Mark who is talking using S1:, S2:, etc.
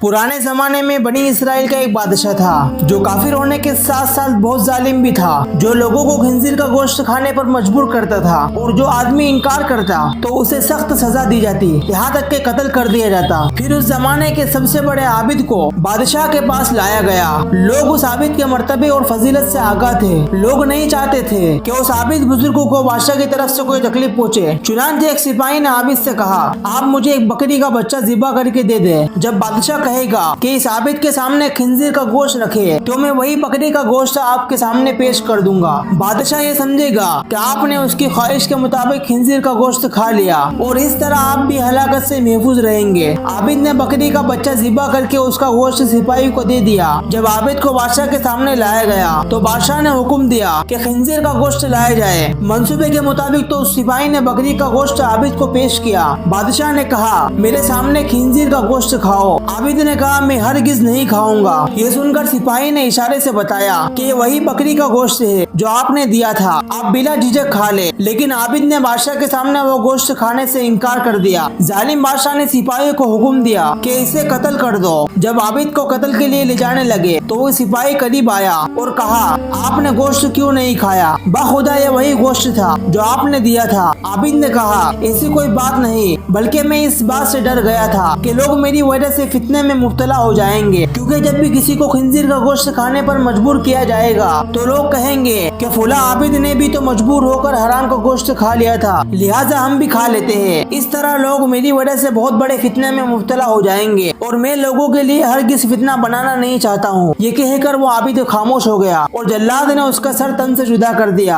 S1: पुराने जमाने में बनी इसराइल का एक बादशाह था जो काफिर होने के साथ साथ बहुत जालिम भी था, जो लोगों को खंजीर का गोश्त खाने पर मजबूर करता था और जो आदमी इनकार करता तो उसे सख्त सजा दी जाती, यहाँ तक के कत्ल कर दिया जाता। फिर उस जमाने के सबसे बड़े आबिद को बादशाह के पास लाया गया। लोग उस आबिद के मर्तबे और फजीलत से आगाह थे। लोग नहीं चाहते थे कि उस आबिद बुजुर्ग को बादशाह की तरफ से कोई तकलीफ पहुँचे। चुनांचे एक सिपाही ने आबिद से कहा, आप मुझे एक बकरी का बच्चा ज़िबा करके दे दे। जब बादशाह कहेगा कि इस आबिद के सामने खंजीर का गोश्त रखे तो मैं वही बकरी का गोश्त आपके सामने पेश कर दूंगा। बादशाह ये समझेगा कि आपने उसकी ख्वाहिश के मुताबिक खंजीर का गोश्त खा लिया और इस तरह आप भी हलाकत से महफूज रहेंगे। आबिद ने बकरी का बच्चा ज़िबा करके उसका गोश्त सिपाही को दे दिया। जब आबिद को बादशाह के सामने लाया गया तो बादशाह ने हुक्म दिया कि खंजीर का गोश्त लाया जाए। मंसूबे के मुताबिक तो उस सिपाही ने बकरी का गोश्त आबिद को पेश किया। बादशाह ने कहा, मेरे सामने खंजीर का गोश्त खाओ। आबिद ने कहा, मैं हरगिज नहीं खाऊंगा। ये सुनकर सिपाही ने इशारे से बताया कि ये वही बकरी का गोश्त है जो आपने दिया था, आप बिला झिझक खा ले। लेकिन आबिद ने बादशाह के सामने वो गोश्त खाने से इनकार कर दिया। जालिम बादशाह ने सिपाही को हुक्म दिया कि इसे कत्ल कर दो। जब आबिद को कत्ल के लिए ले जाने लगे तो वो सिपाही करीब आया और कहा, आपने गोश्त क्यों नहीं खाया? बाखुदा ये वही गोश्त था जो आपने दिया था। आबिद ने कहा, ऐसी कोई बात नहीं, बल्कि मैं इस बात से डर गया था कि लोग मेरी वजह से फितने में मुब्तला हो जाएंगे, क्योंकि जब भी किसी को खंजीर का गोश्त खाने पर मजबूर किया जाएगा तो लोग कहेंगे कि फुला आबिद ने भी तो मजबूर होकर हराम का गोश्त खा लिया था, लिहाजा हम भी खा लेते हैं। इस तरह लोग मेरी वजह से बहुत बड़े फितने में मुब्तला हो जाएंगे और मैं लोगों के लिए हरगिज़ फितना बनाना नहीं चाहता हूँ। ये कहकर वो आबिद खामोश हो गया और जल्लाद ने उसका सर तन से जुदा कर दिया।